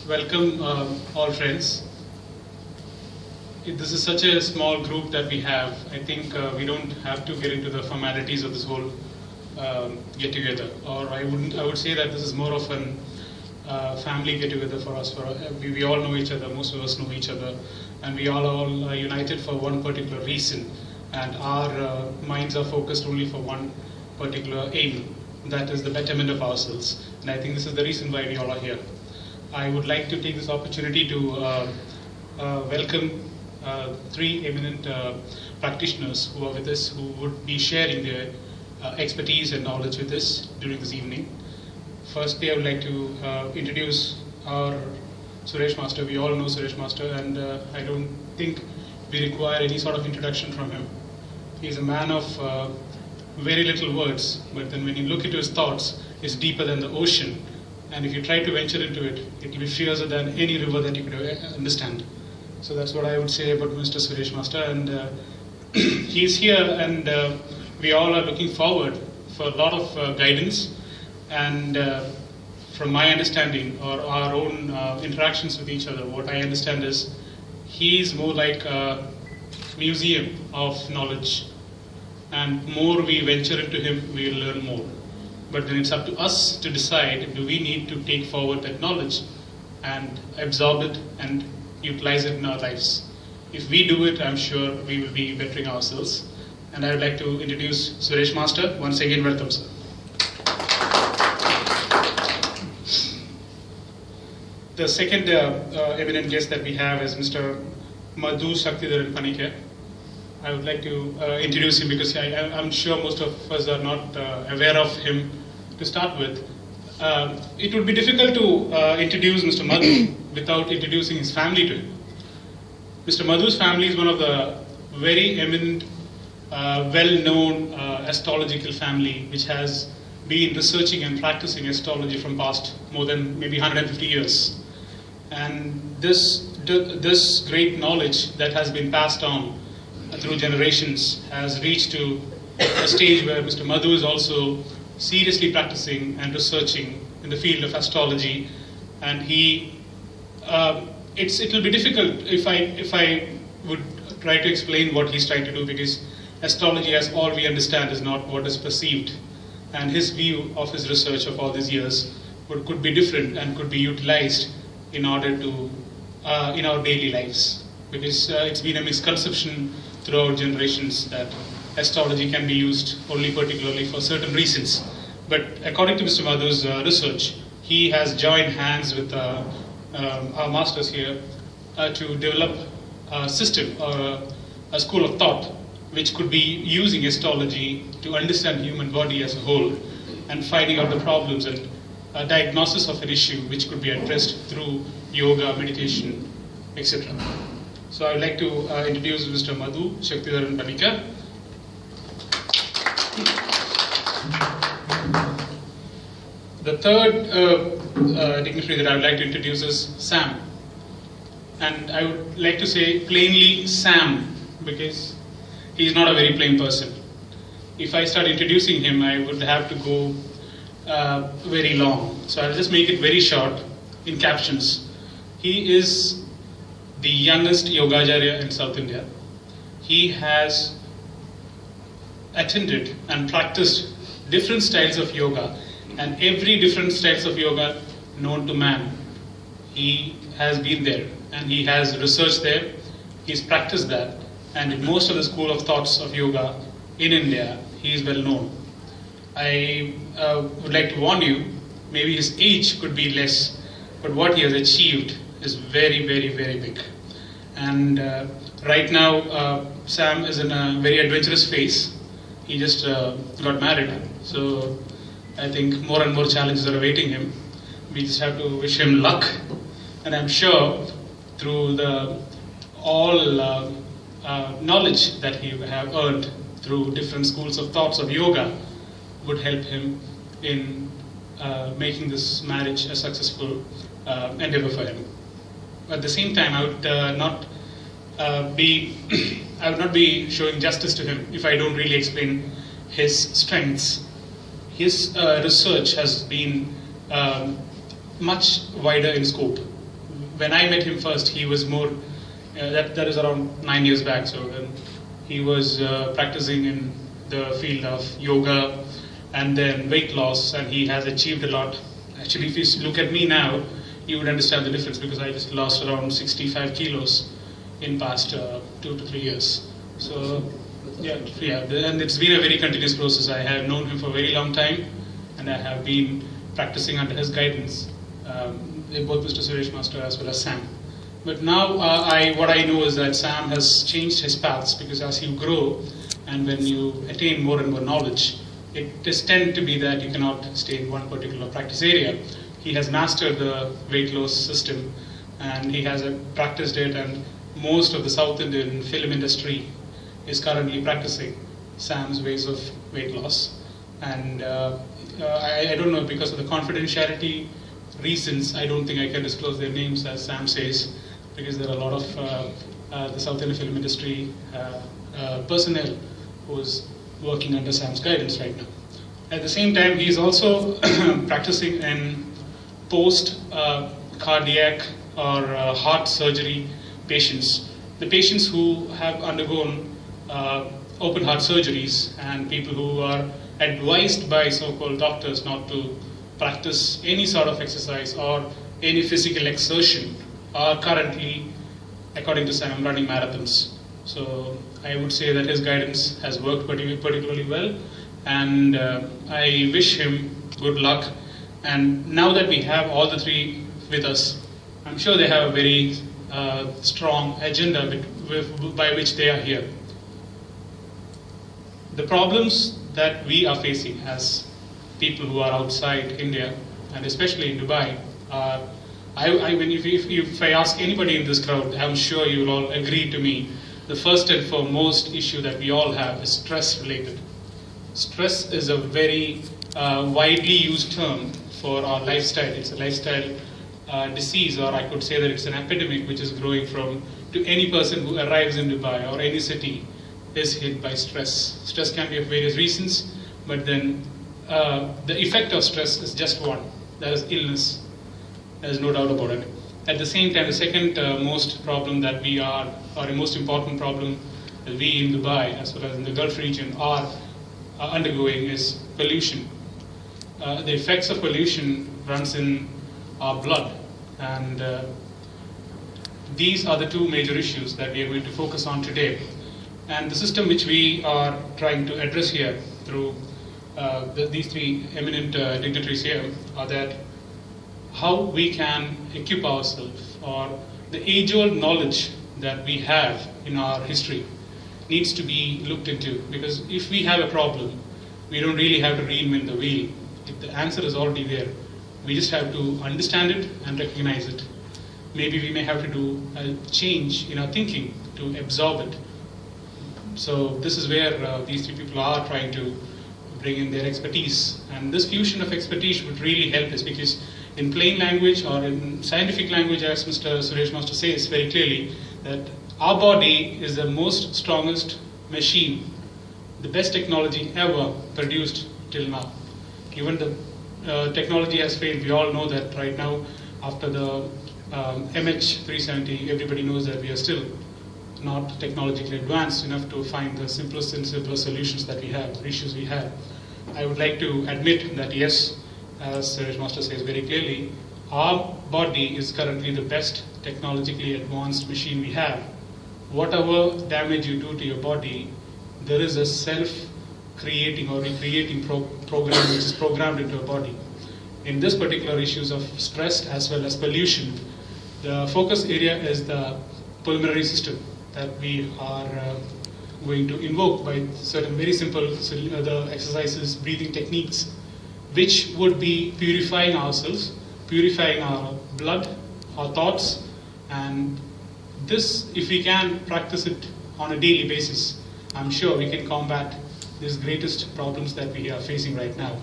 Welcome all friends. This is such a small group that we have. I think we don't have to get into the formalities of this whole get together. Or I would say that this is more of an family get together for us. We all know each other. Most of us know each other, and we all united for one particular reason. And our minds are focused only for one particular aim. That is the betterment of ourselves. And I think this is the reason why we all are here. I would like to take this opportunity to welcome three eminent practitioners who are with us, who would be sharing their expertise and knowledge with us during this evening. Firstly, I would like to introduce our Suresh Master. We all know Suresh Master, and I don't think we require any sort of introduction from him. He is a man of very little words, but then when you look into his thoughts, it's deeper than the ocean. And if you try to venture into it, it will be fiercer than any river that you could understand. So that's what I would say about Mr. Suresh Master. And he's here, and we all are looking forward for a lot of guidance. And from my understanding, or our own interactions with each other, what I understand is he's more like a museum of knowledge. And more we venture into him, we will learn more. But then it's up to us to decide, do we need to take forward that knowledge and absorb it and utilize it in our lives. If we do it, I'm sure we will be bettering ourselves. And I would like to introduce Suresh Master. Once again, welcome, sir. The second eminent guest that we have is Mr. Madhu Shaktidharan Panikar. I would like to introduce him because I'm sure most of us are not aware of him to start with. It would be difficult to introduce Mr. Madhu without introducing his family to him. Mr. Madhu's family is one of the very eminent, well-known astrological family which has been researching and practicing astrology from past more than maybe 150 years. And this great knowledge that has been passed on through generations has reached to a stage where Mr. Madhu is also seriously practicing and researching in the field of astrology, and it will be difficult if I would try to explain what he's trying to do, because astrology, as all we understand, is not what is perceived, and his view of his research of all these years could be different and could be utilized in order to in our daily lives, because it's been a misconception throughout generations that astrology can be used only particularly for certain reasons. But according to Mr. Madhu's research, he has joined hands with our masters here to develop a system, a school of thought, which could be using astrology to understand the human body as a whole and finding out the problems and a diagnosis of an issue which could be addressed through yoga, meditation, etc. So I would like to introduce Mr. Madhu Shaktidharan Panikar. The third dignitary that I would like to introduce is Sam. And I would like to say plainly Sam, because he is not a very plain person. If I start introducing him, I would have to go very long. So I'll just make it very short in captions. He is the youngest Yogacharya in South India. He has attended and practiced different styles of yoga, and every different styles of yoga known to man, he has been there and he has researched there, he's practiced that, and in most of the school of thoughts of yoga in India, he is well known. I would like to warn you, maybe his age could be less, but what he has achieved is very, very, very big. And right now, Sam is in a very adventurous phase. He just got married, so I think more and more challenges are awaiting him. We just have to wish him luck, and I'm sure through the all knowledge that he have earned through different schools of thoughts of yoga would help him in making this marriage a successful endeavor for him. At the same time, I would not be showing justice to him if I don't really explain his strengths. His research has been much wider in scope. when I met him first, he was more, that is around 9 years back, so he was practicing in the field of yoga and then weight loss, and he has achieved a lot. Actually, if you look at me now, you would understand the difference, because I just lost around 65 kilos in past 2 to 3 years. So yeah, and it's been a very continuous process. I have known him for a very long time, and I have been practicing under his guidance, both Mr. Suresh Master as well as Sam. But now what I know is that Sam has changed his paths, because as you grow and when you attain more and more knowledge, it does tend to be that you cannot stay in one particular practice area. He has mastered the weight loss system, and he has practiced it, and most of the South Indian film industry is currently practicing Sam's ways of weight loss. And I don't know, because of the confidentiality reasons, I don't think I can disclose their names, as Sam says, because there are a lot of the South Indian film industry personnel who is working under Sam's guidance right now. At the same time, he is also practicing in post-cardiac or heart surgery patients. The patients who have undergone open heart surgeries, and people who are advised by so-called doctors not to practice any sort of exercise or any physical exertion, are currently, according to Sam, running marathons. So I would say that his guidance has worked particularly well, and I wish him good luck. And now that we have all the three with us, I'm sure they have a very strong agenda by which they are here. The problems that we are facing as people who are outside India, and especially in Dubai, are, if I ask anybody in this crowd, I'm sure you'll all agree to me, the first and foremost issue that we all have is stress related. Stress is a very widely used term for our lifestyle. It's a lifestyle disease, or I could say that it's an epidemic which is growing to any person who arrives in Dubai or any city is hit by stress. Stress can be of various reasons, but then the effect of stress is just one, that is illness. There's no doubt about it. At the same time, the second most problem that we are, or a most important problem that we in Dubai as well as in the Gulf region are undergoing is pollution. The effects of pollution runs in our blood, and these are the two major issues that we are going to focus on today. And the system which we are trying to address here through these three eminent dignitaries here are that how we can equip ourselves, or the age-old knowledge that we have in our history needs to be looked into, because if we have a problem, we don't really have to reinvent the wheel. If the answer is already there, we just have to understand it and recognize it. Maybe we may have to do a change in our thinking to absorb it. So this is where these three people are trying to bring in their expertise, and this fusion of expertise would really help us, because in plain language or in scientific language, as Mr. Suresh Master says very clearly, that our body is the most strongest machine, the best technology ever produced till now. Even the technology has failed. We all know that right now, after the MH370, everybody knows that we are still not technologically advanced enough to find the simplest and simplest solutions that we have, issues we have. I would like to admit that yes, as Suresh Master says very clearly, our body is currently the best technologically advanced machine we have. Whatever damage you do to your body, there is a self-creating or recreating program which is programmed into your body. In this particular issues of stress as well as pollution, the focus area is the pulmonary system that we are going to invoke by certain very simple the exercises, breathing techniques, which would be purifying ourselves, purifying our blood, our thoughts, and this, if we can practice it on a daily basis, I'm sure we can combat these greatest problems that we are facing right now.